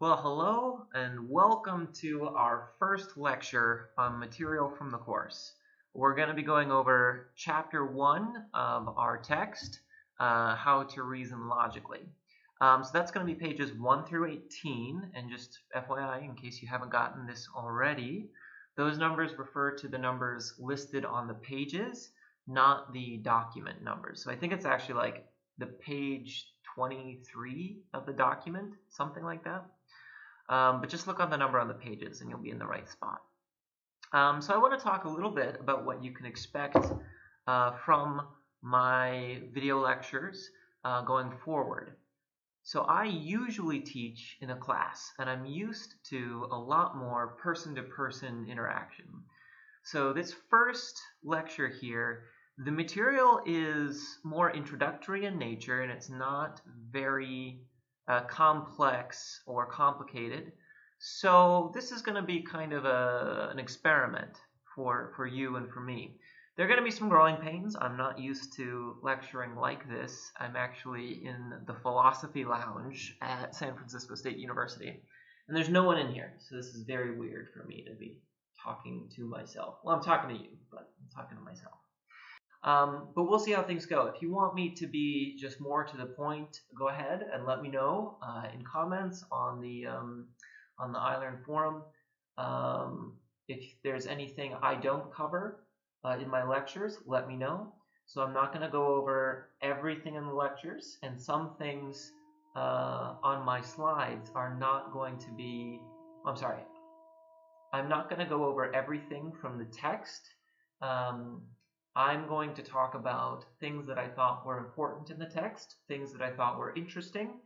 Well, hello and welcome to our first lecture on material from the course. We're going to be going over chapter 1 of our text, How to Reason Logically. So that's going to be pages 1 through 18, and just FYI, in case you haven't gotten this already, those numbers refer to the numbers listed on the pages, not the document numbers. So I think it's actually like the page 23 of the document, something like that. But just look on the number on the pages and you'll be in the right spot. So I want to talk a little bit about what you can expect from my video lectures going forward. So I usually teach in a class, and I'm used to a lot more person-to-person interaction. So this first lecture here, the material is more introductory in nature, and it's not very complex or complicated. So this is going to be kind of an experiment for you and for me. There are going to be some growing pains. I'm not used to lecturing like this. I'm actually in the philosophy lounge at San Francisco State University, and there's no one in here, so this is very weird for me to be talking to myself. Well, I'm talking to you, but I'm talking to myself. But we'll see how things go. If you want me to be just more to the point, go ahead and let me know in comments on the iLearn forum. If there's anything I don't cover in my lectures, let me know. So I'm not going to go over everything in the lectures, and some things on my slides are not going to be, I'm not going to go over everything from the text. I'm going to talk about things that I thought were important in the text, things that I thought were interesting.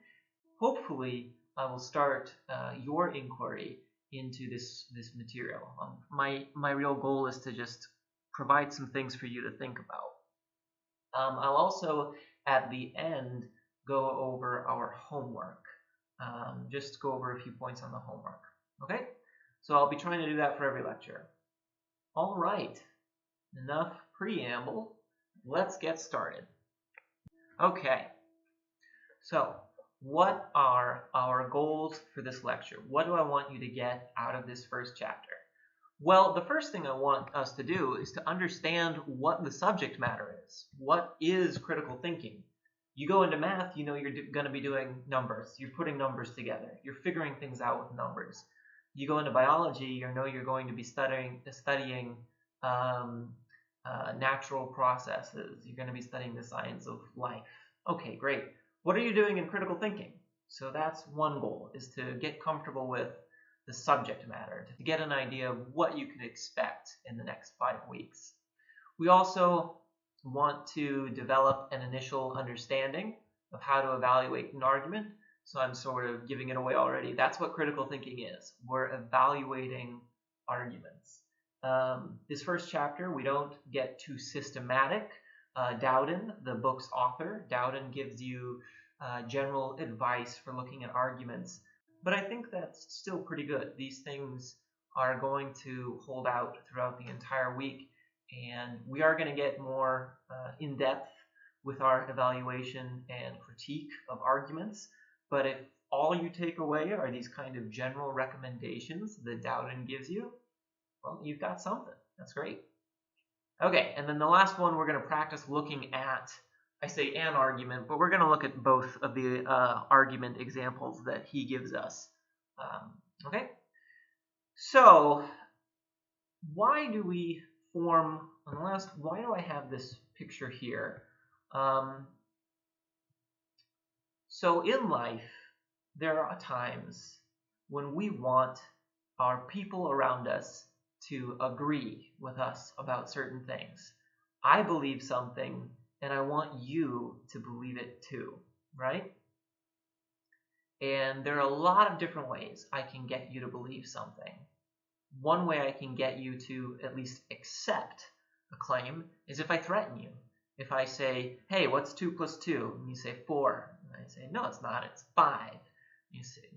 Hopefully, I will start your inquiry into this material. My real goal is to just provide some things for you to think about. I'll also, at the end, go over our homework. Just go over a few points on the homework. Okay? So I'll be trying to do that for every lecture. All right. Enough preamble. Let's get started. Okay. So, what are our goals for this lecture? What do I want you to get out of this first chapter? Well, the first thing I want us to do is to understand what the subject matter is. What is critical thinking? You go into math, you know you're going to be doing numbers. You're putting numbers together. You're figuring things out with numbers. You go into biology, you know you're going to be studying natural processes. You're going to be studying the science of life. Okay, great. What are you doing in critical thinking? So that's one goal, is to get comfortable with the subject matter, to get an idea of what you can expect in the next 5 weeks. We also want to develop an initial understanding of how to evaluate an argument. So I'm sort of giving it away already. That's what critical thinking is. We're evaluating arguments. This first chapter, we don't get too systematic. Dowden, the book's author, Dowden gives you general advice for looking at arguments, but I think that's still pretty good. These things are going to hold out throughout the entire week, and we are going to get more in-depth with our evaluation and critique of arguments, but if all you take away are these kind of general recommendations that Dowden gives you, well, you've got something. That's great. Okay, and then the last one, we're going to practice looking at, I say an argument, but we're going to look at both of the argument examples that he gives us. Okay? So, why do we form, why do I have this picture here? So in life, there are times when we want our people around us to agree with us about certain things. I believe something, and I want you to believe it too, right? And there are a lot of different ways I can get you to believe something. One way I can get you to at least accept a claim is if I threaten you. If I say, hey, what's 2 plus 2? And you say 4. And I say, no, it's not, it's 5. You say,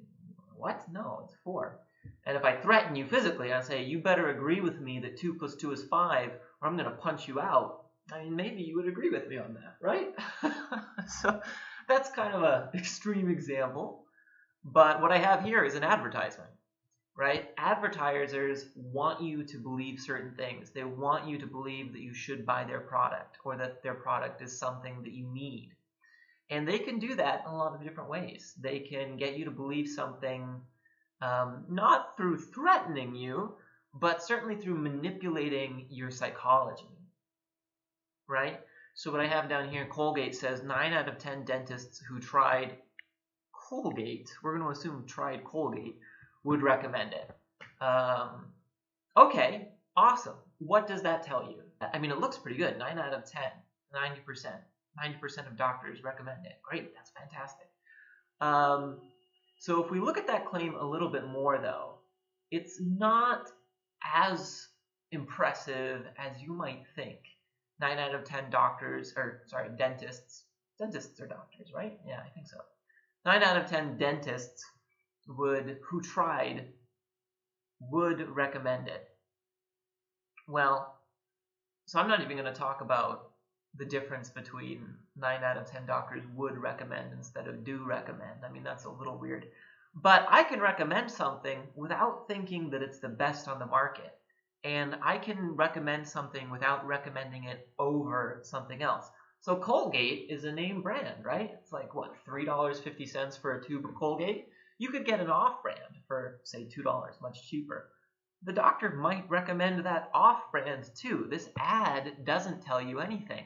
what? No, it's 4. And if I threaten you physically, I say, you better agree with me that 2 plus 2 is 5, or I'm going to punch you out. I mean, maybe you would agree with me on that, right? So that's kind of an extreme example. But what I have here is an advertisement, right? Advertisers want you to believe certain things. They want you to believe that you should buy their product or that their product is something that you need. And they can do that in a lot of different ways. They can get you to believe something not through threatening you, but certainly through manipulating your psychology, right? So what I have down here, Colgate says 9 out of 10 dentists who tried Colgate, we're going to assume tried Colgate, would recommend it. Okay, awesome. What does that tell you? I mean, it looks pretty good. 9 out of 10, 90%. 90% of doctors recommend it. Great, that's fantastic. So if we look at that claim a little bit more, though, it's not as impressive as you might think. 9 out of 10 dentists. Dentists are doctors, right? Yeah, I think so. 9 out of 10 dentists who tried would recommend it. Well, so I'm not even going to talk about the difference between 9 out of 10 doctors would recommend instead of do recommend. I mean, that's a little weird. But I can recommend something without thinking that it's the best on the market. And I can recommend something without recommending it over something else. So Colgate is a name brand, right? It's like, what, $3.50 for a tube of Colgate? You could get an off-brand for, say, $2, much cheaper. The doctor might recommend that off-brand too. This ad doesn't tell you anything.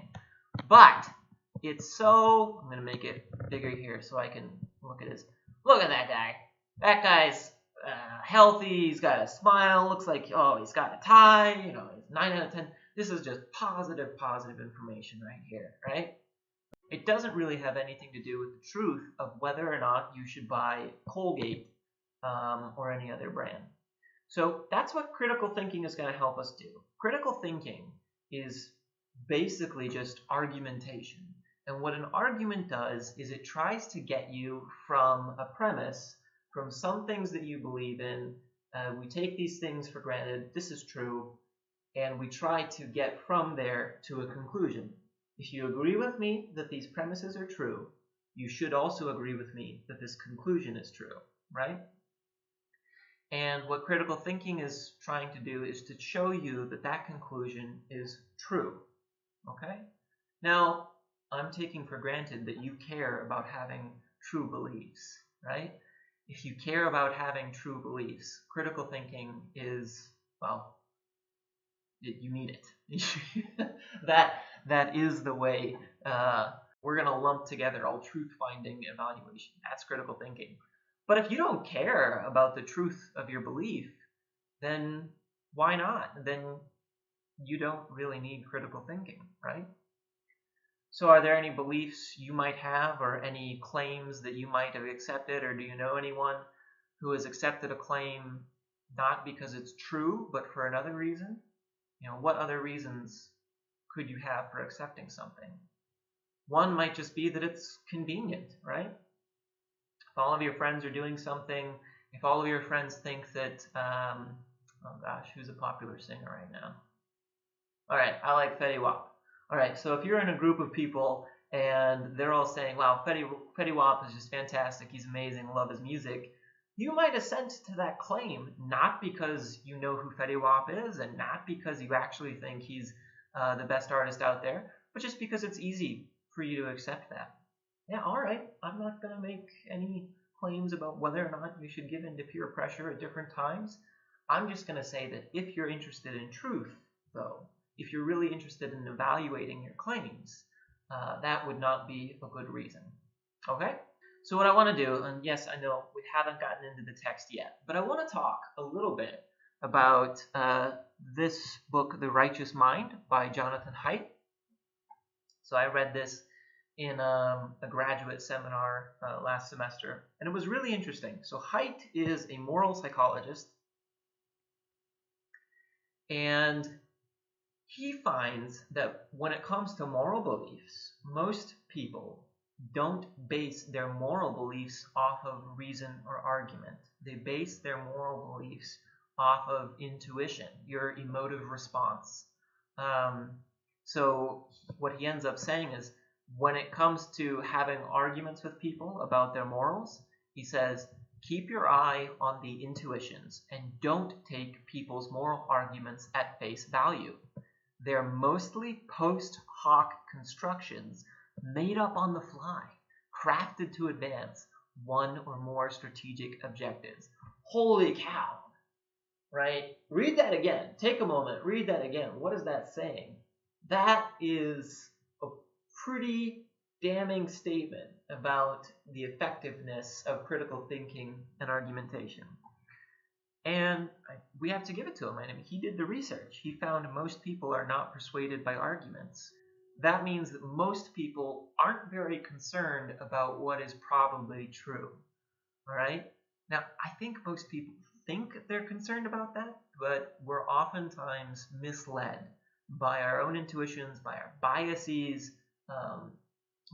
But it's so... I'm going to make it bigger here so I can look at his... Look at that guy. That guy's healthy. He's got a smile. Looks like, oh, he's got a tie. You know, 9 out of 10. This is just positive information right here, right? It doesn't really have anything to do with the truth of whether or not you should buy Colgate or any other brand. So that's what critical thinking is going to help us do. Critical thinking is basically just argumentation. And what an argument does is it tries to get you from a premise, from some things that you believe in. We take these things for granted. This is true. And we try to get from there to a conclusion. If you agree with me that these premises are true, you should also agree with me that this conclusion is true, right? And what critical thinking is trying to do is to show you that that conclusion is true, okay? Now, I'm taking for granted that you care about having true beliefs, right? If you care about having true beliefs, critical thinking is, well, you need it. That is the way we're going to lump together all truth-finding evaluation. That's critical thinking. But if you don't care about the truth of your belief, then why not? Then you don't really need critical thinking, right? So are there any beliefs you might have or any claims that you might have accepted, or do you know anyone who has accepted a claim not because it's true, but for another reason? You know, what other reasons could you have for accepting something? One might just be that it's convenient, right? If all of your friends are doing something, if all of your friends think that, oh gosh, who's a popular singer right now? All right, I like Fetty Wap. All right, so if you're in a group of people and they're all saying, wow, Fetty Wap is just fantastic, he's amazing, love his music, you might assent to that claim, not because you know who Fetty Wap is and not because you actually think he's the best artist out there, but just because it's easy for you to accept that. Yeah, all right, I'm not going to make any claims about whether or not you should give in to peer pressure at different times. I'm just going to say that if you're interested in truth, though, if you're really interested in evaluating your claims, that would not be a good reason. Okay? So what I want to do, and yes, I know we haven't gotten into the text yet, but I want to talk a little bit about this book, The Righteous Mind by Jonathan Haidt. So I read this in a graduate seminar last semester, and it was really interesting. So Haidt is a moral psychologist, and he finds that when it comes to moral beliefs, most people don't base their moral beliefs off of reason or argument. They base their moral beliefs off of intuition, your emotive response. So what he ends up saying is, when it comes to having arguments with people about their morals, he says, Keep your eye on the intuitions and don't take people's moral arguments at face value. They're mostly post hoc constructions made up on the fly, crafted to advance one or more strategic objectives. Holy cow, right? Read that again. Take a moment, read that again. What is that saying? That is a pretty damning statement about the effectiveness of critical thinking and argumentation. And we have to give it to him. I mean, he did the research. He found most people are not persuaded by arguments. That means that most people aren't very concerned about what is probably true. All right? Now, I think most people think they're concerned about that, but we're oftentimes misled by our own intuitions, by our biases,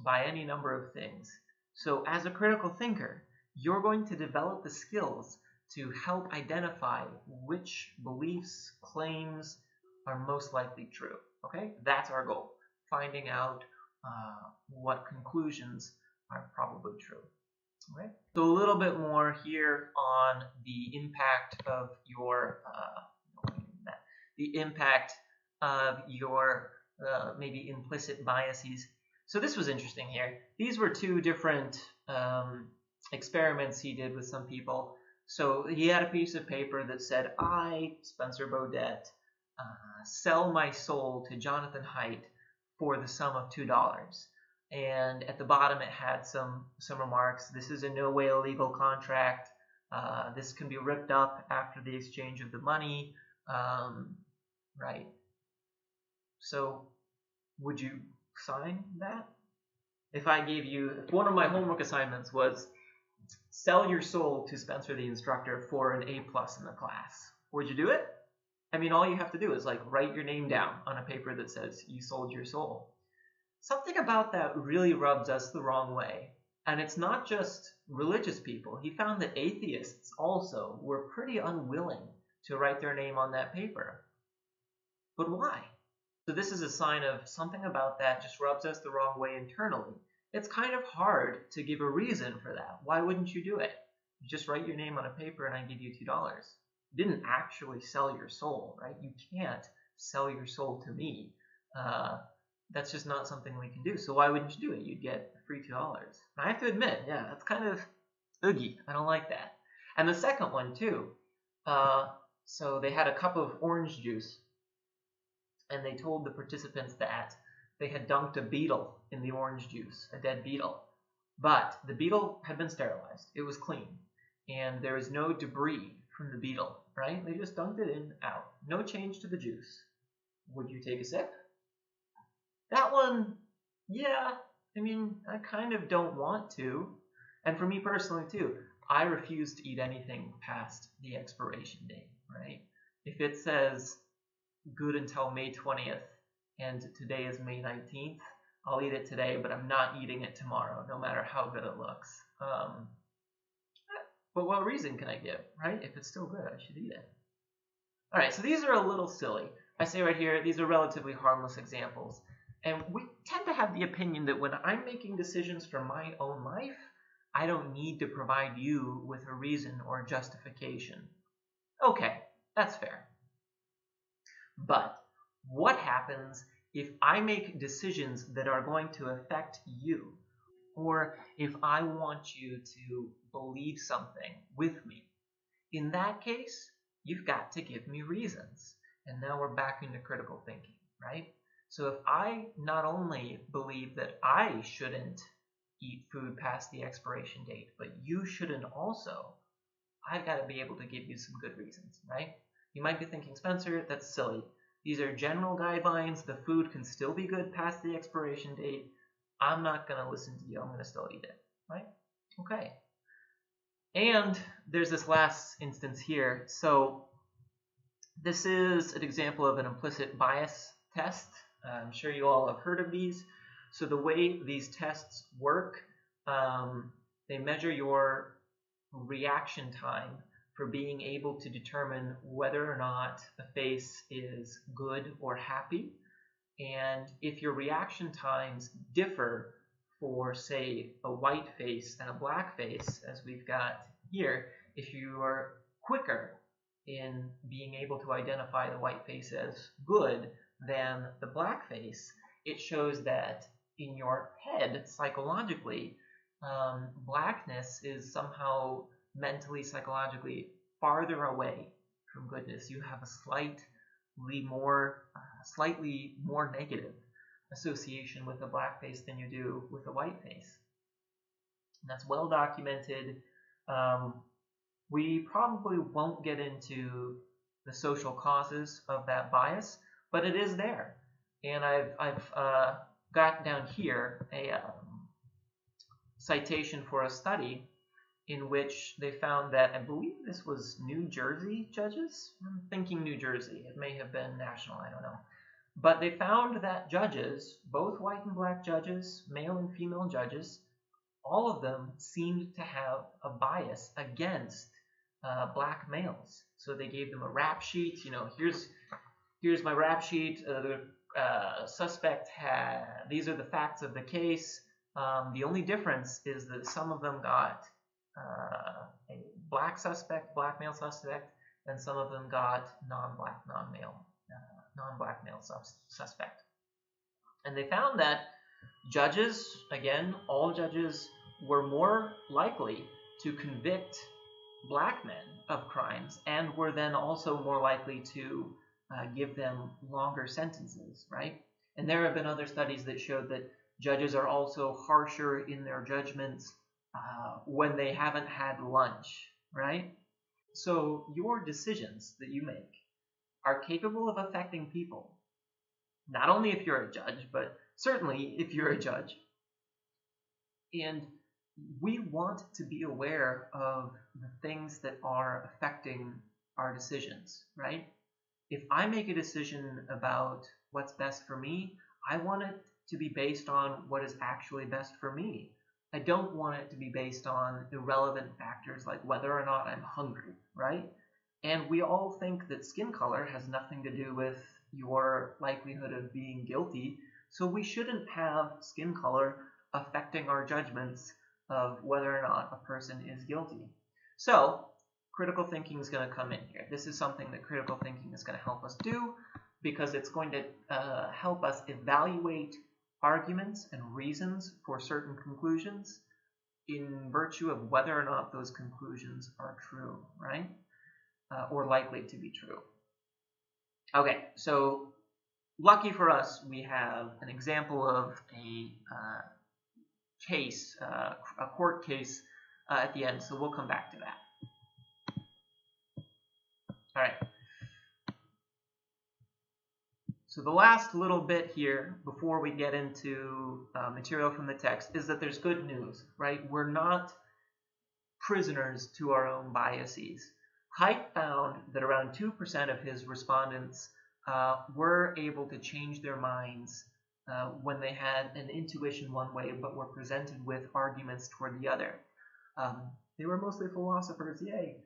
by any number of things. So as a critical thinker, you're going to develop the skills to help identify which beliefs, claims are most likely true. Okay? That's our goal. Finding out what conclusions are probably true. Okay? So a little bit more here on the impact of your maybe implicit biases. So this was interesting here. These were two different experiments he did with some people. So he had a piece of paper that said, I, Spencer Baudet, sell my soul to Jonathan Haidt for the sum of $2. And at the bottom it had some remarks. This is in no way a legal contract. This can be ripped up after the exchange of the money. Right. So would you sign that? If one of my homework assignments was sell your soul to Spencer the instructor for an A+ in the class, would you do it? I mean, all you have to do is like write your name down on a paper that says you sold your soul. Something about that really rubs us the wrong way. And it's not just religious people. He found that atheists also were pretty unwilling to write their name on that paper. But why? So this is a sign of something about that just rubs us the wrong way internally. It's kind of hard to give a reason for that. Why wouldn't you do it? You just write your name on a paper and I give you $2. You didn't actually sell your soul, right? You can't sell your soul to me. That's just not something we can do. So why wouldn't you do it? You'd get free $2. I have to admit, yeah, that's kind of oogie. I don't like that. And the second one too. So they had a cup of orange juice, and they told the participants that they had dunked a beetle in the orange juice, a dead beetle. But the beetle had been sterilized. It was clean. And there was no debris from the beetle, right? They just dunked it in, out. No change to the juice. Would you take a sip? That one, yeah, I mean, I kind of don't want to. And for me personally too, I refuse to eat anything past the expiration date, right? If it says good until May 20th and today is May 19th, I'll eat it today, but I'm not eating it tomorrow, no matter how good it looks. But what reason can I give, right? If it's still good, I should eat it. All right, so these are a little silly. I say right here, these are relatively harmless examples. And we tend to have the opinion that when I'm making decisions for my own life, I don't need to provide you with a reason or justification. Okay, that's fair. But what happens if I make decisions that are going to affect you? Or if I want you to believe something with me? In that case, you've got to give me reasons. And now we're back into critical thinking, right? So if I not only believe that I shouldn't eat food past the expiration date, but you shouldn't also, I've got to be able to give you some good reasons, right? You might be thinking, Spencer, that's silly. These are general guidelines. The food can still be good past the expiration date. I'm not going to listen to you. I'm going to still eat it, right? Okay. And there's this last instance here. So this is an example of an implicit bias test. I'm sure you all have heard of these. So the way these tests work, they measure your reaction time for being able to determine whether or not a face is good or happy. And if your reaction times differ for, say, a white face and a black face, as we've got here, if you are quicker in being able to identify the white face as good than the black face, it shows that in your head, psychologically, blackness is somehow mentally, psychologically farther away from goodness. You have a slightly more negative association with the black face than you do with the white face. And that's well documented. We probably won't get into the social causes of that bias, but it is there. And I've got down here a citation for a study in which they found that, I believe this was New Jersey judges? I'm thinking New Jersey. It may have been national, I don't know. But they found that judges, both white and black judges, male and female judges, all of them seemed to have a bias against black males. So they gave them a rap sheet. Here's my rap sheet. The suspect these are the facts of the case. The only difference is that some of them got a black male suspect, and some of them got non-black male suspect. And they found that judges, again, all judges, were more likely to convict black men of crimes, and were then also more likely to give them longer sentences, right? And there have been other studies that showed that judges are also harsher in their judgments when they haven't had lunch, right? So your decisions that you make are capable of affecting people, not only if you're a judge, but certainly if you're a judge. And we want to be aware of the things that are affecting our decisions, right? If I make a decision about what's best for me, I want it to be based on what is actually best for me. I don't want it to be based on irrelevant factors like whether or not I'm hungry, right? And we all think that skin color has nothing to do with your likelihood of being guilty, so we shouldn't have skin color affecting our judgments of whether or not a person is guilty. So critical thinking is going to come in here. This is something that critical thinking is going to help us do, because it's going to help us evaluate arguments and reasons for certain conclusions in virtue of whether or not those conclusions are true, right? Or likely to be true. Okay, so lucky for us, we have an example of a case, a court case at the end, so we'll come back to that. All right. So the last little bit here before we get into material from the text is that there's good news, right? We're not prisoners to our own biases. Haidt found that around 2% of his respondents were able to change their minds when they had an intuition one way but were presented with arguments toward the other. They were mostly philosophers, yay!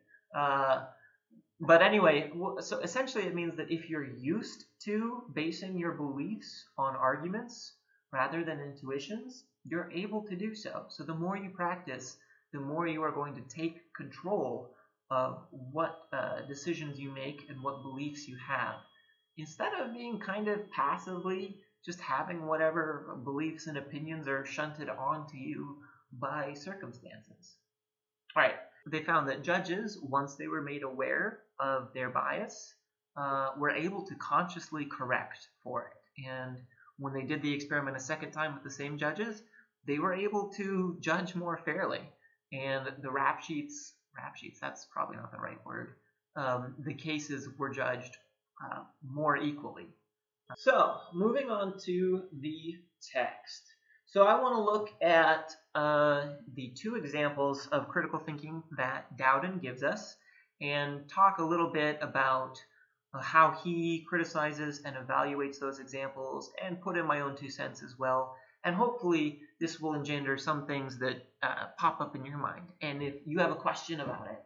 But anyway, so essentially it means that if you're used to basing your beliefs on arguments rather than intuitions, you're able to do so. So the more you practice, the more you are going to take control of what decisions you make and what beliefs you have. Instead of being kind of passively just having whatever beliefs and opinions are shunted onto you by circumstances. All right. They found that judges, once they were made aware of their bias, were able to consciously correct for it. And when they did the experiment a second time with the same judges, they were able to judge more fairly. And the rap sheets, that's probably not the right word, the cases were judged more equally. So, moving on to the text. So I want to look at the two examples of critical thinking that Dowden gives us and talk a little bit about how he criticizes and evaluates those examples and put in my own 2 cents as well. And hopefully this will engender some things that pop up in your mind. And if you have a question about it,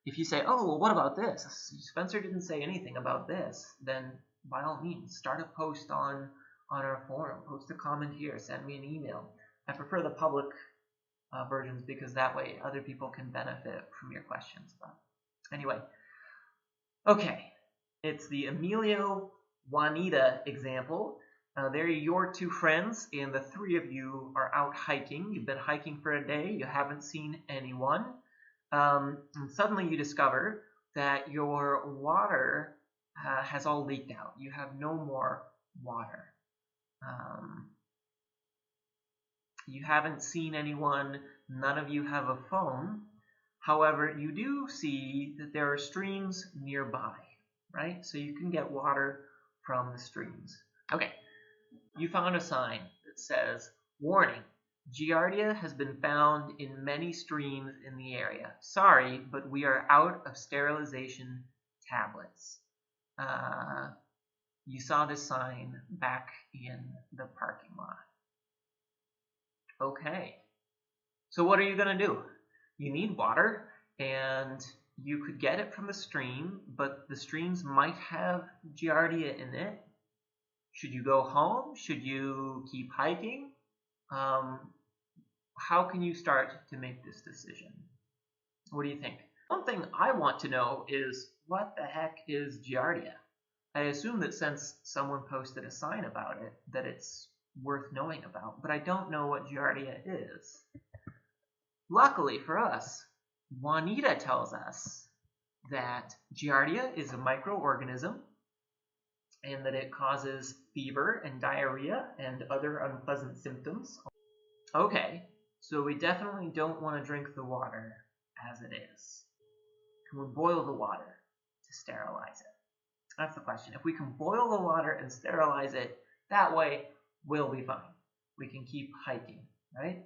if you say, oh, well, what about this? Spencer didn't say anything about this, then by all means, start a post on our forum, post a comment here, send me an email. I prefer the public versions, because that way other people can benefit from your questions. But anyway, okay, it's the Emilio Juanita example. There are your two friends, and the three of you are out hiking. You've been hiking for a day. You haven't seen anyone. And suddenly you discover that your water has all leaked out. You have no more water. You haven't seen anyone. None of you have a phone. However, you do see that there are streams nearby, right? So you can get water from the streams. Okay, you found a sign that says, warning, Giardia has been found in many streams in the area. Sorry, but we are out of sterilization tablets. You saw this sign back in the parking lot. Okay, so what are you going to do? You need water, and you could get it from the stream, but the streams might have Giardia in it. Should you go home? Should you keep hiking? How can you start to make this decision? What do you think? One thing I want to know is, what the heck is Giardia? I assume that since someone posted a sign about it, that it's worth knowing about, but I don't know what Giardia is. Luckily for us, Juanita tells us that Giardia is a microorganism and that it causes fever and diarrhea and other unpleasant symptoms. Okay, so we definitely don't want to drink the water as it is. Can we boil the water to sterilize it? That's the question. If we can boil the water and sterilize it, that way we'll be fine. We can keep hiking, right?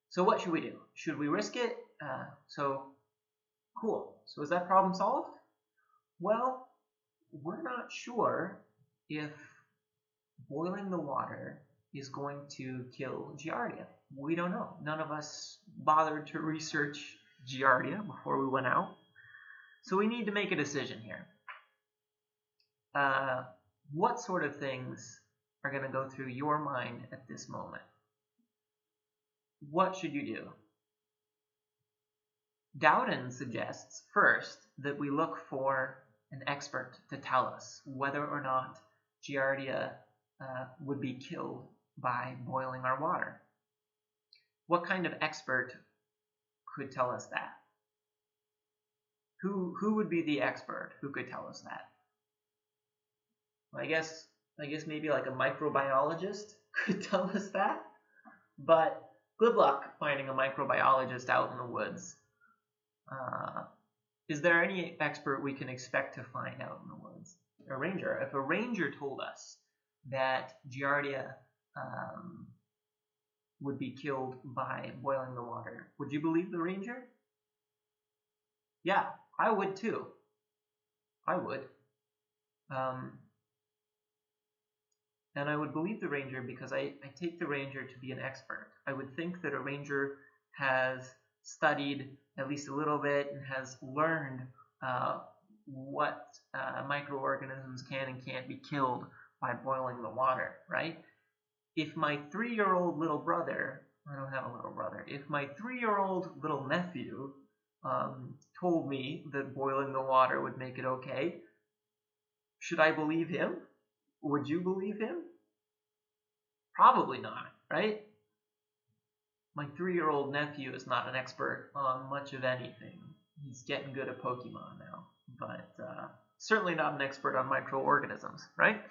So what should we do? Should we risk it? Cool. So is that problem solved? Well, we're not sure if boiling the water is going to kill Giardia. We don't know. None of us bothered to research Giardia before we went out. So we need to make a decision here. What sort of things are going to go through your mind at this moment? What should you do? Dowden suggests first that we look for an expert to tell us whether or not Giardia would be killed by boiling our water. What kind of expert could tell us that? Who would be the expert who could tell us that? Well, I guess maybe like a microbiologist could tell us that, but good luck finding a microbiologist out in the woods. Is there any expert we can expect to find out in the woods? A ranger. If a ranger told us that Giardia would be killed by boiling the water, would you believe the ranger? Yeah, I would too. I would. And I would believe the ranger because I take the ranger to be an expert. I would think that a ranger has studied at least a little bit and has learned what microorganisms can and can't be killed by boiling the water, right? If my 3-year-old little brother, I don't have a little brother, if my 3-year-old little nephew told me that boiling the water would make it okay, should I believe him? Would you believe him? Probably not, right? My 3-year-old nephew is not an expert on much of anything. He's getting good at Pokemon now, but certainly not an expert on microorganisms, right?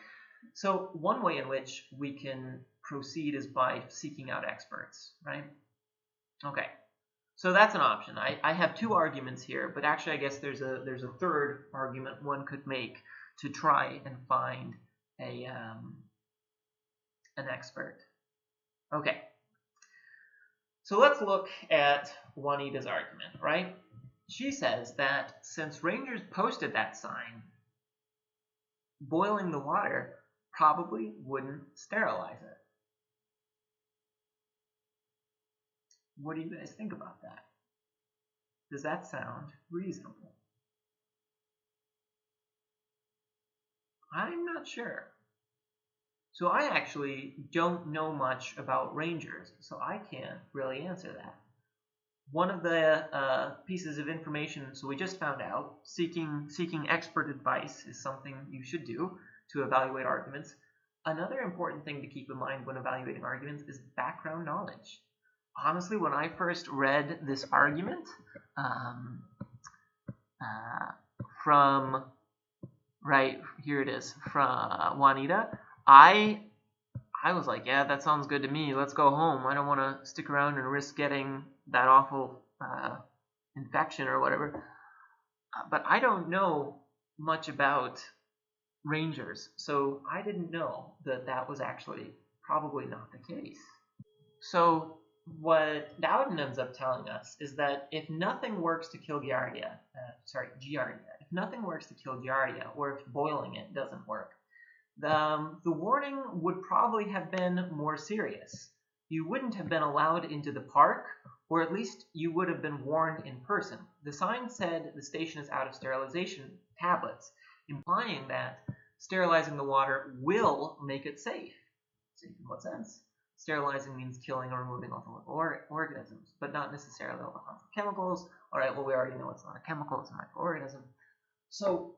So one way in which we can proceed is by seeking out experts, right? Okay, so that's an option. I have two arguments here, but actually I guess there's a third argument one could make to try and find an expert. Okay, so let's look at Juanita's argument, right? She says that since rangers posted that sign, boiling the water probably wouldn't sterilize it. What do you guys think about that? Does that sound reasonable? I'm not sure. So I actually don't know much about rangers, so I can't really answer that. one of the pieces of information, so we just found out, seeking expert advice is something you should do to evaluate arguments. Another important thing to keep in mind when evaluating arguments is background knowledge. Honestly, when I first read this argument from, right, here it is, from Juanita, I was like, yeah, that sounds good to me. Let's go home. I don't want to stick around and risk getting that awful infection or whatever. But I don't know much about rangers, so I didn't know that that was actually probably not the case. So what Dowden ends up telling us is that if nothing works to kill Giardia, if nothing works to kill Giardia, or if boiling it doesn't work, the warning would probably have been more serious. You wouldn't have been allowed into the park, or at least you would have been warned in person. The sign said the station is out of sterilization tablets, implying that sterilizing the water will make it safe. Safe in what sense? Sterilizing means killing or removing all the organisms, but not necessarily all the harmful chemicals. All right, well, we already know it's not a chemical, it's a microorganism. So,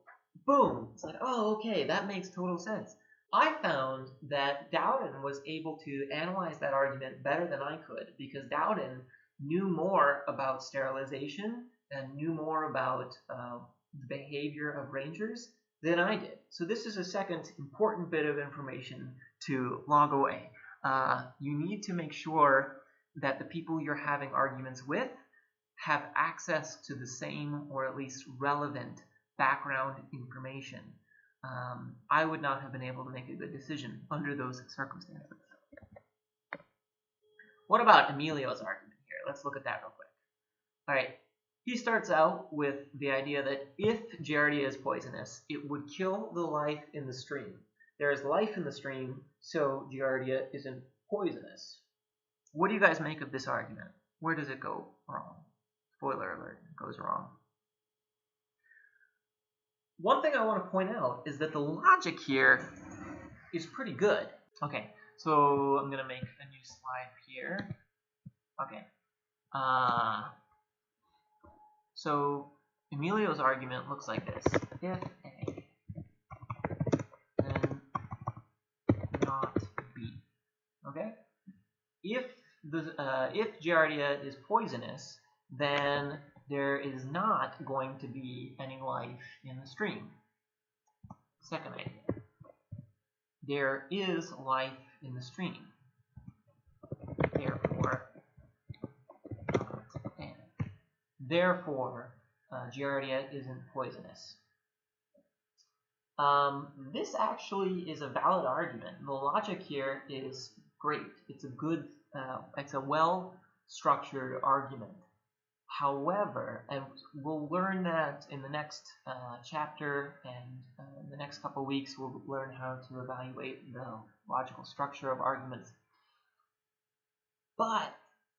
boom, it's like, oh, okay, that makes total sense. I found that Dowden was able to analyze that argument better than I could, because Dowden knew more about sterilization and knew more about the behavior of rangers than I did. So this is a second important bit of information to log away. You need to make sure that the people you're having arguments with have access to the same, or at least relevant, background information. I would not have been able to make a good decision under those circumstances. What about Emilio's argument here? Let's look at that real quick. All right, he starts out with the idea that if Giardia is poisonous, it would kill the life in the stream. There is life in the stream, so Giardia isn't poisonous. What do you guys make of this argument? Where does it go wrong? Spoiler alert, it goes wrong. One thing I want to point out is that the logic here is pretty good. Okay, so I'm going to make a new slide here. Okay. So Emilio's argument looks like this. If A, then not B. Okay? If Giardia is poisonous, then there is not going to be any life in the stream. Second idea. There is life in the stream. Therefore, not N. Therefore, Giardia isn't poisonous. This actually is a valid argument. The logic here is great. It's a good, it's a well-structured argument. However, and we'll learn that in the next chapter, and in the next couple of weeks we'll learn how to evaluate the logical structure of arguments. But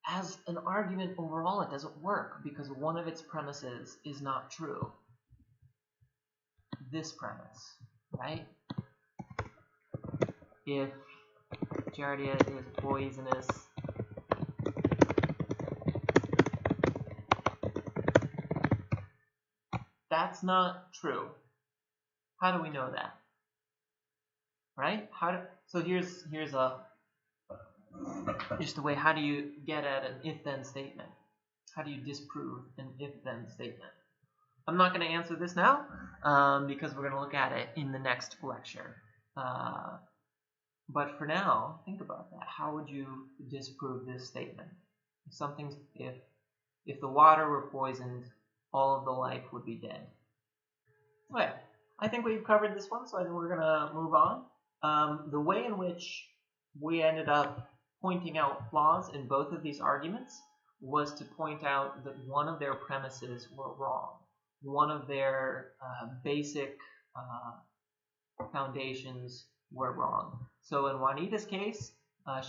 as an argument overall, it doesn't work because one of its premises is not true. This premise, right? If Giardia is poisonous, that's not true. How do we know that? Right? So here's just a way. How do you get at an if-then statement? How do you disprove an if-then statement? I'm not going to answer this now because we're going to look at it in the next lecture. But for now, think about that. How would you disprove this statement? If the water were poisoned, all of the life would be dead. Okay, I think we've covered this one, so I think we're going to move on. The way in which we ended up pointing out flaws in both of these arguments was to point out that one of their premises were wrong. One of their basic foundations were wrong. So in Juanita's case,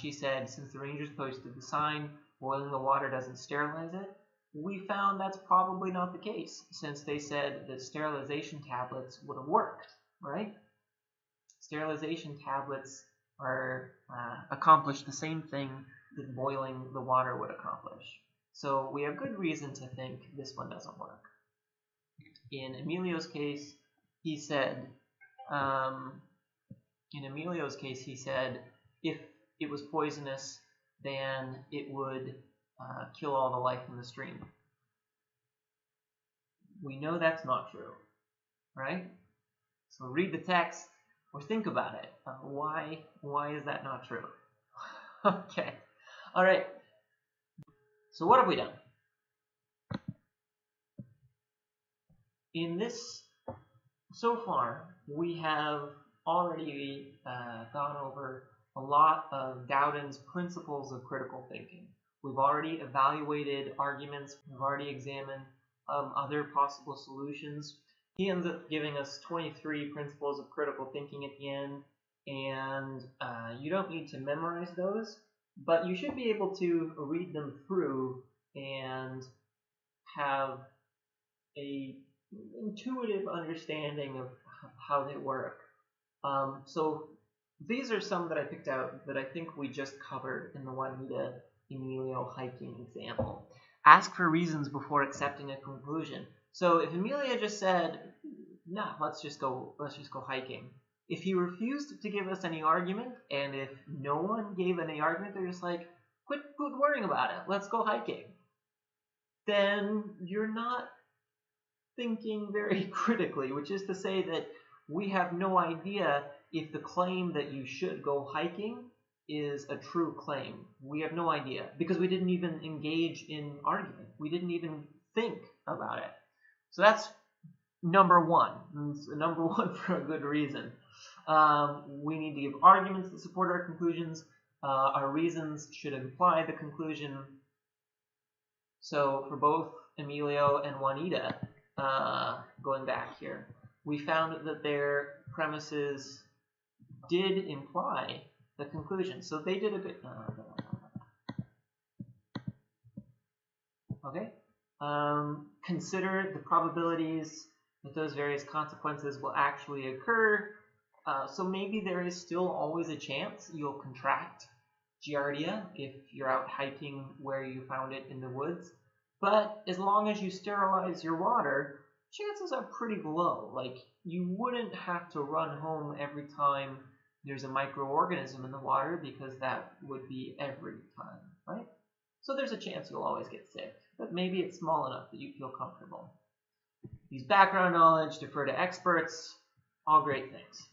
she said, since the rangers posted the sign, boiling the water doesn't sterilize it, we found that's probably not the case, since they said that sterilization tablets would have worked, right? Sterilization tablets accomplish the same thing that boiling the water would accomplish. So we have good reason to think this one doesn't work. In Emilio's case, he said, if it was poisonous, then it would kill all the life in the stream. We know that's not true, right? So read the text or think about it. Why is that not true? Okay, all right. So what have we done? In this, so far, we have already gone over a lot of Dowden's principles of critical thinking. We've already evaluated arguments. We've already examined other possible solutions. He ends up giving us 23 principles of critical thinking at the end, and you don't need to memorize those, but you should be able to read them through and have a intuitive understanding of how they work. So these are some that I picked out that I think we just covered in the Juanita Emilio hiking example. Ask for reasons before accepting a conclusion. So if Emilio just said, nah, let's just go hiking. If he refused to give us any argument, and if no one gave any argument, they're just like, quit worrying about it, let's go hiking. Then you're not thinking very critically, which is to say that we have no idea if the claim that you should go hiking is a true claim. We have no idea because we didn't even engage in argument. We didn't even think about it. So that's number one. It's number one for a good reason. We need to give arguments that support our conclusions. Our reasons should imply the conclusion. So for both Emilio and Juanita, going back here, we found that their premises did imply the conclusion. So they did a good... okay. Consider the probabilities that those various consequences will actually occur. So maybe there is still always a chance you'll contract Giardia if you're out hiking where you found it in the woods. But as long as you sterilize your water, chances are pretty low. Like, you wouldn't have to run home every time there's a microorganism in the water because that would be every time, right? So there's a chance you'll always get sick, but maybe it's small enough that you feel comfortable. Use background knowledge, defer to experts, all great things.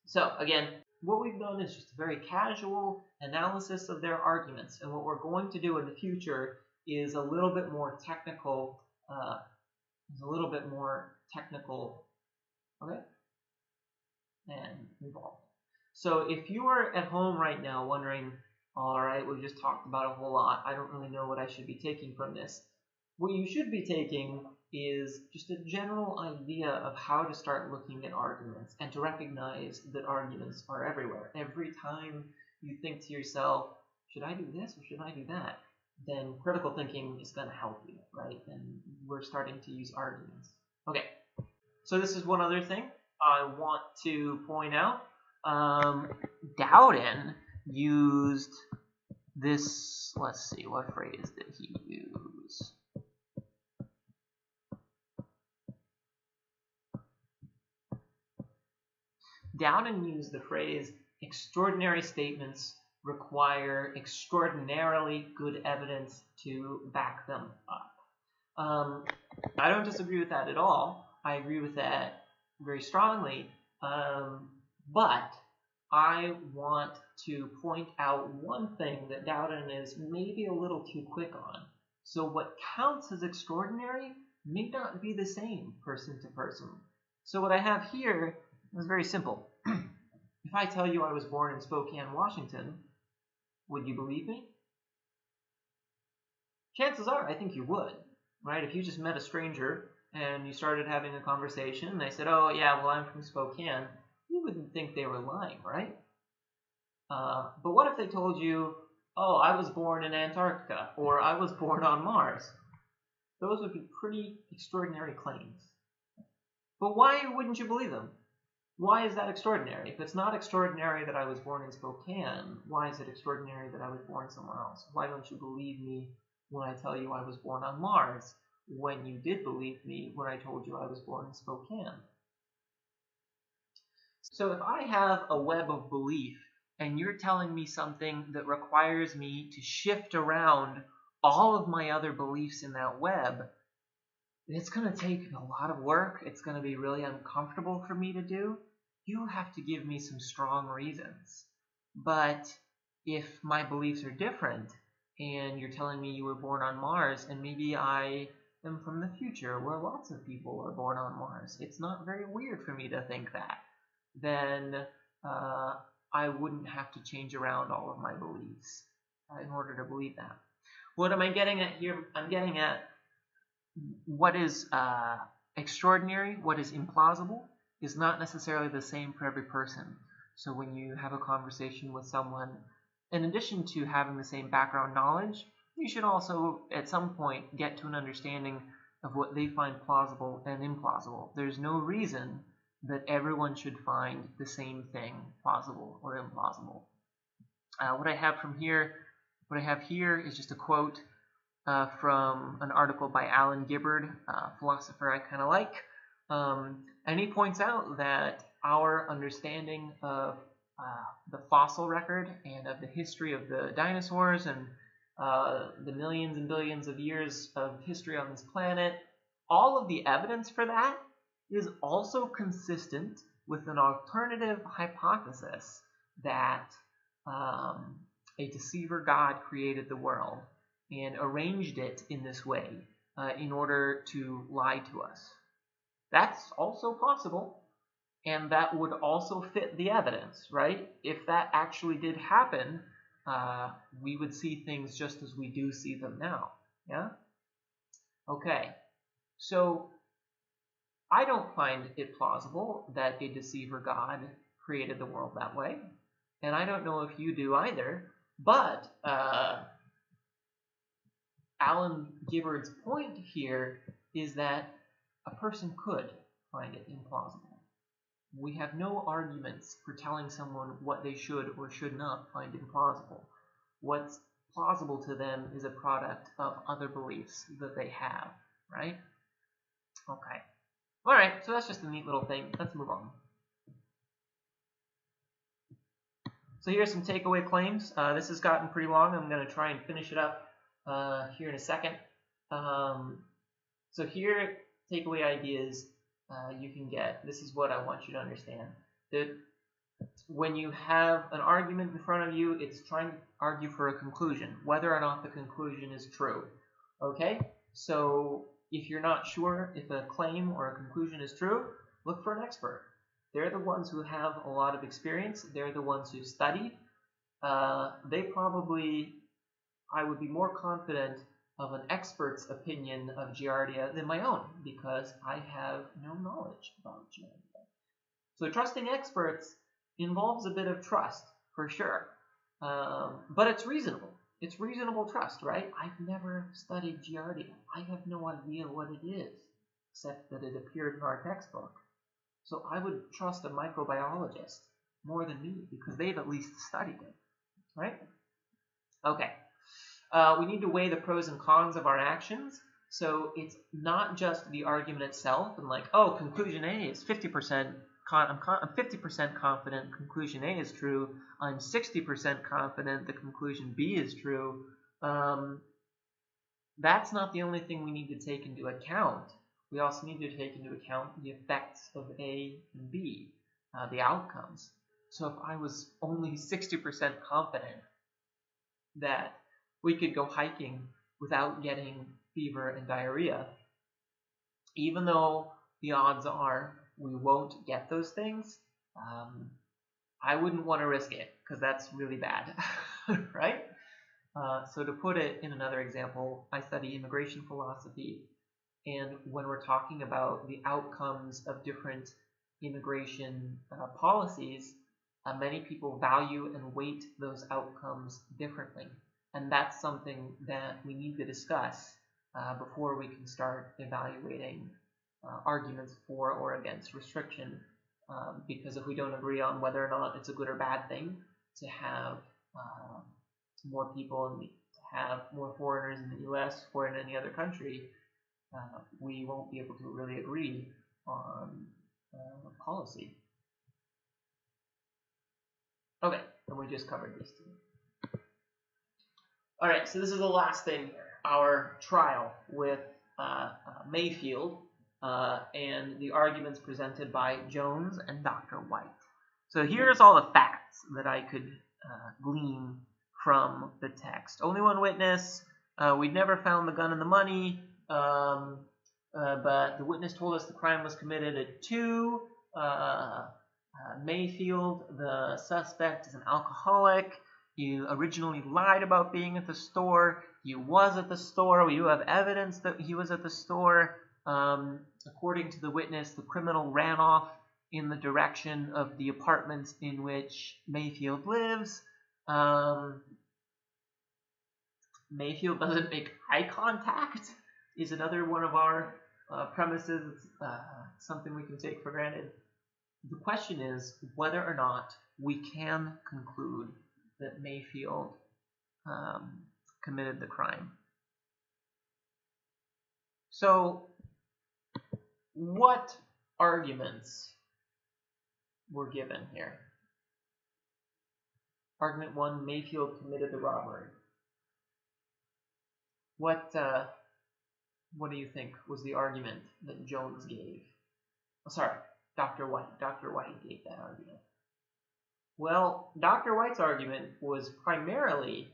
So again, what we've done is just a very casual analysis of their arguments, and what we're going to do in the future is a little bit more technical, okay, and involved. So if you are at home right now wondering, all right, we've just talked about a whole lot, I don't really know what I should be taking from this. What you should be taking is just a general idea of how to start looking at arguments and to recognize that arguments are everywhere. Every time you think to yourself, should I do this or should I do that? Then critical thinking is going to help you, right? And we're starting to use arguments. Okay, so this is one other thing I want to point out. Dowden used this, let's see, what phrase did he use? Dowden used the phrase, extraordinary statements require extraordinarily good evidence to back them up. I don't disagree with that at all. I agree with that very strongly, but I want to point out one thing that Dowden is maybe a little too quick on. So what counts as extraordinary may not be the same person to person. So what I have here is very simple. If I tell you I was born in Spokane, Washington, would you believe me? Chances are, I think you would, right? If you just met a stranger and you started having a conversation and they said, oh yeah, well I'm from Spokane, you wouldn't think they were lying, right? But what if they told you, oh, I was born in Antarctica, or I was born on Mars? Those would be pretty extraordinary claims. But why wouldn't you believe them? Why is that extraordinary? If it's not extraordinary that I was born in Spokane, why is it extraordinary that I was born somewhere else? Why don't you believe me when I tell you I was born on Mars, when you did believe me when I told you I was born in Spokane? So if I have a web of belief and you're telling me something that requires me to shift around all of my other beliefs in that web, it's going to take a lot of work. It's going to be really uncomfortable for me to do. You have to give me some strong reasons. But if my beliefs are different and you're telling me you were born on Mars and maybe I am from the future where lots of people are born on Mars, it's not very weird for me to think that. Then I wouldn't have to change around all of my beliefs in order to believe that. What am I getting at here? I'm getting at what is extraordinary, what is implausible, is not necessarily the same for every person. So when you have a conversation with someone, in addition to having the same background knowledge, you should also at some point get to an understanding of what they find plausible and implausible. There's no reason that everyone should find the same thing plausible or implausible. What I have here is just a quote from an article by Alan Gibbard, a philosopher I kind of like. And he points out that our understanding of the fossil record and of the history of the dinosaurs and the millions and billions of years of history on this planet, all of the evidence for that is also consistent with an alternative hypothesis that a deceiver God created the world and arranged it in this way in order to lie to us. That's also possible, and that would also fit the evidence, right? If that actually did happen, we would see things just as we do see them now, yeah? Okay, so I don't find it plausible that a deceiver God created the world that way, and I don't know if you do either, but Alan Gibbard's point here is that a person could find it implausible. We have no arguments for telling someone what they should or should not find implausible. What's plausible to them is a product of other beliefs that they have, right? Okay. Alright, so that's just a neat little thing. Let's move on. So here's some takeaway claims. This has gotten pretty long. I'm going to try and finish it up here in a second. So here, takeaway ideas you can get. This is what I want you to understand. That when you have an argument in front of you, it's trying to argue for a conclusion, whether or not the conclusion is true. Okay? So if you're not sure if a claim or a conclusion is true, look for an expert. They're the ones who have a lot of experience. They're the ones who studied. They probably, I would be more confident of an expert's opinion of Giardia than my own, because I have no knowledge about Giardia. So trusting experts involves a bit of trust, for sure. But it's reasonable. It's reasonable trust, right? I've never studied Giardia. I have no idea what it is, except that it appeared in our textbook. So I would trust a microbiologist more than me, because they've at least studied it, right? Okay. We need to weigh the pros and cons of our actions. So it's not just the argument itself and like, oh, conclusion A is 50%. I'm 50% confident conclusion A is true. I'm 60% confident the conclusion B is true. That's not the only thing we need to take into account. We also need to take into account the effects of A and B, the outcomes. So if I was only 60% confident that we could go hiking without getting fever and diarrhea, even though the odds are we won't get those things, I wouldn't want to risk it, because that's really bad, right? So to put it in another example, I study immigration philosophy, and when we're talking about the outcomes of different immigration policies, many people value and weight those outcomes differently. And that's something that we need to discuss before we can start evaluating arguments for or against restriction because if we don't agree on whether or not it's a good or bad thing to have more people and to have more foreigners in the U.S. or in any other country, we won't be able to really agree on policy. Okay, and we just covered these two. All right, so this is the last thing, our trial with Mayfield and the arguments presented by Jones and Dr. White. So here's all the facts that I could glean from the text. Only one witness. We'd never found the gun and the money, but the witness told us the crime was committed at 2. Mayfield, the suspect, is an alcoholic. He originally lied about being at the store. He was at the store. We do have evidence that he was at the store. According to the witness, the criminal ran off in the direction of the apartments in which Mayfield lives. Mayfield doesn't make eye contact is another one of our premises. It's something we can take for granted. The question is whether or not we can conclude that Mayfield committed the crime. So, what arguments were given here? Argument 1, Mayfield committed the robbery. What do you think was the argument that Jones gave? Oh, sorry, Dr. White. Dr. White gave that argument. Well, Dr. White's argument was primarily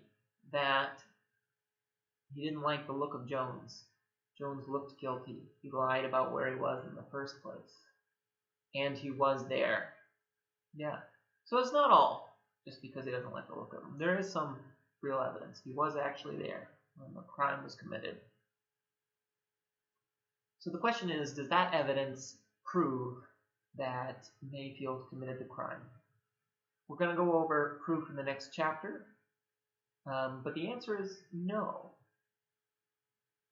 that he didn't like the look of Jones. Jones looked guilty. He lied about where he was in the first place. And he was there. Yeah. So it's not all just because he doesn't like the look of him. There is some real evidence. He was actually there when the crime was committed. So the question is, does that evidence prove that Mayfield committed the crime? We're going to go over proof in the next chapter, but the answer is no.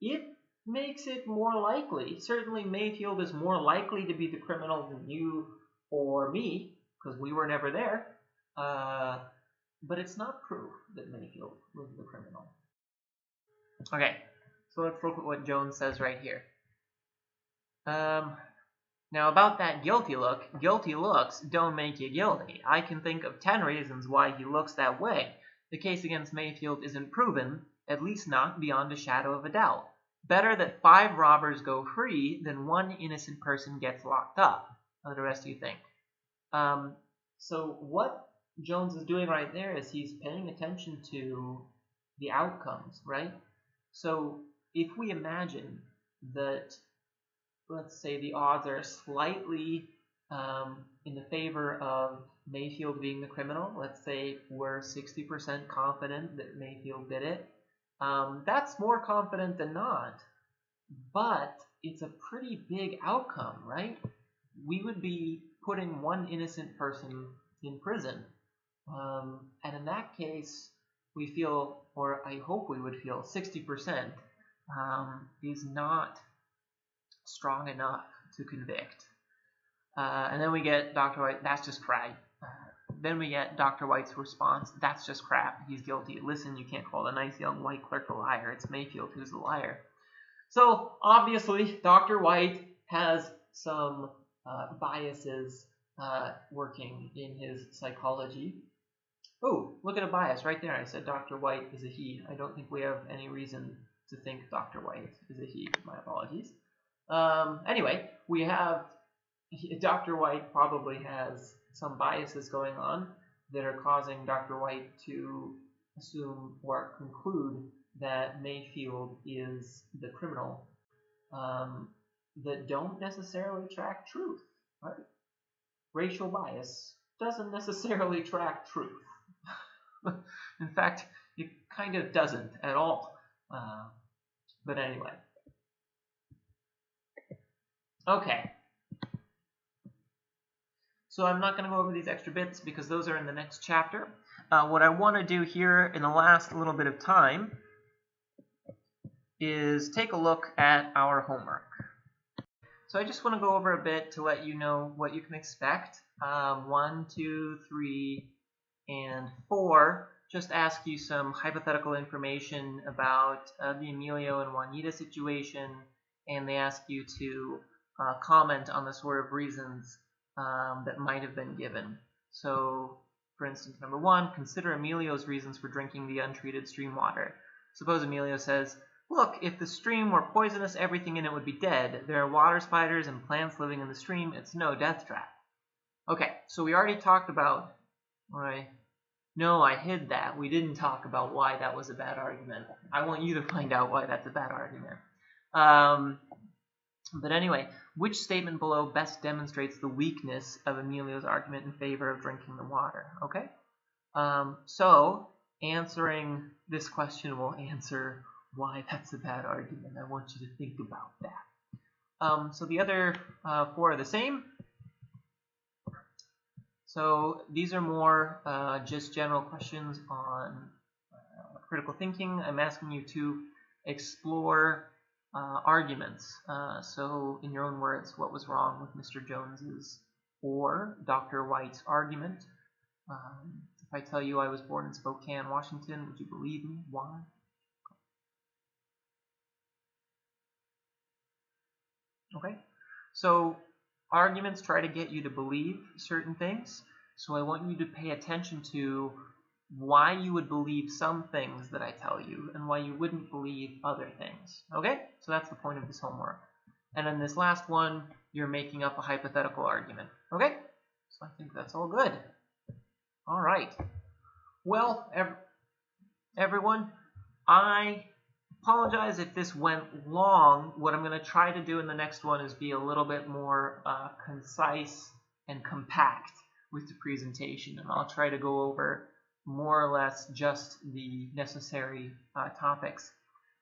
It makes it more likely. Certainly Mayfield is more likely to be the criminal than you or me, because we were never there, but it's not proof that Mayfield was the criminal. Okay, so let's look at what Jones says right here. Now about that guilty look, guilty looks don't make you guilty. I can think of 10 reasons why he looks that way. The case against Mayfield isn't proven, at least not beyond a shadow of a doubt. Better that 5 robbers go free than 1 innocent person gets locked up. What do the rest of you think? So what Jones is doing right there is he's paying attention to the outcomes, right? So if we imagine that, let's say the odds are slightly in the favor of Mayfield being the criminal, let's say we're 60% confident that Mayfield did it, that's more confident than not, but it's a pretty big outcome, right? We would be putting 1 innocent person in prison, and in that case, we feel, or I hope we would feel, 60% is not strong enough to convict. And then we get Dr. White, that's just crap. Then we get Dr. White's response, that's just crap, he's guilty. Listen, you can't call the nice young white clerk a liar, it's Mayfield who's the liar. So, obviously, Dr. White has some biases working in his psychology. Oh, look at a bias right there. I said Dr. White is a he. I don't think we have any reason to think Dr. White is a he. My apologies. Anyway, we have Dr. White probably has some biases going on that are causing Dr. White to assume or conclude that Mayfield is the criminal that don't necessarily track truth, right? Racial bias doesn't necessarily track truth. In fact, it kind of doesn't at all. But anyway. Okay. So I'm not going to go over these extra bits because those are in the next chapter. What I want to do here in the last little bit of time is take a look at our homework. So I just want to go over a bit to let you know what you can expect. 1, 2, 3, and 4 just ask you some hypothetical information about the Emilio and Juanita situation, and they ask you to comment on the sort of reasons that might have been given. So, for instance, number 1, consider Emilio's reasons for drinking the untreated stream water. Suppose Emilio says, look, if the stream were poisonous, everything in it would be dead. There are water spiders and plants living in the stream. It's no death trap. Okay, so we already talked about, right? No, I hid that. We didn't talk about why that was a bad argument. I want you to find out why that's a bad argument. But anyway, which statement below best demonstrates the weakness of Emilio's argument in favor of drinking the water? Okay? So, answering this question will answer why that's a bad argument. I want you to think about that. So the other 4 are the same. So these are more just general questions on critical thinking. I'm asking you to explore arguments. So in your own words, what was wrong with Mr. Jones's or Dr. White's argument? If I tell you I was born in Spokane, Washington, would you believe me? Why? Okay, so arguments try to get you to believe certain things, so I want you to pay attention to why you would believe some things that I tell you and why you wouldn't believe other things. Okay, so that's the point of this homework. And then this last one, you're making up a hypothetical argument. Okay, so I think that's all good. All right, well, everyone, I apologize if this went long. What I'm going to try to do in the next one is be a little bit more concise and compact with the presentation, and I'll try to go over more or less just the necessary topics.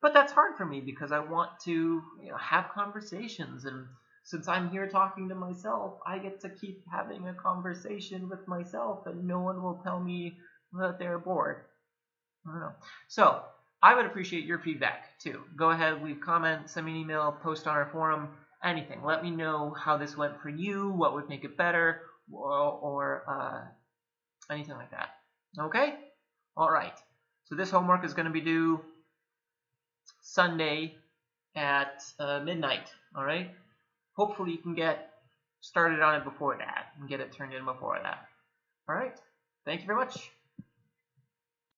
But that's hard for me because I want to have conversations, and since I'm here talking to myself, I get to keep having a conversation with myself, and no one will tell me that they're bored. I don't know. So I would appreciate your feedback too. Go ahead, leave comments, send me an email, post on our forum, anything. Let me know how this went for you, what would make it better, or anything like that. Okay? All right. So this homework is going to be due Sunday at midnight. All right? Hopefully you can get started on it before that and get it turned in before that. All right? Thank you very much.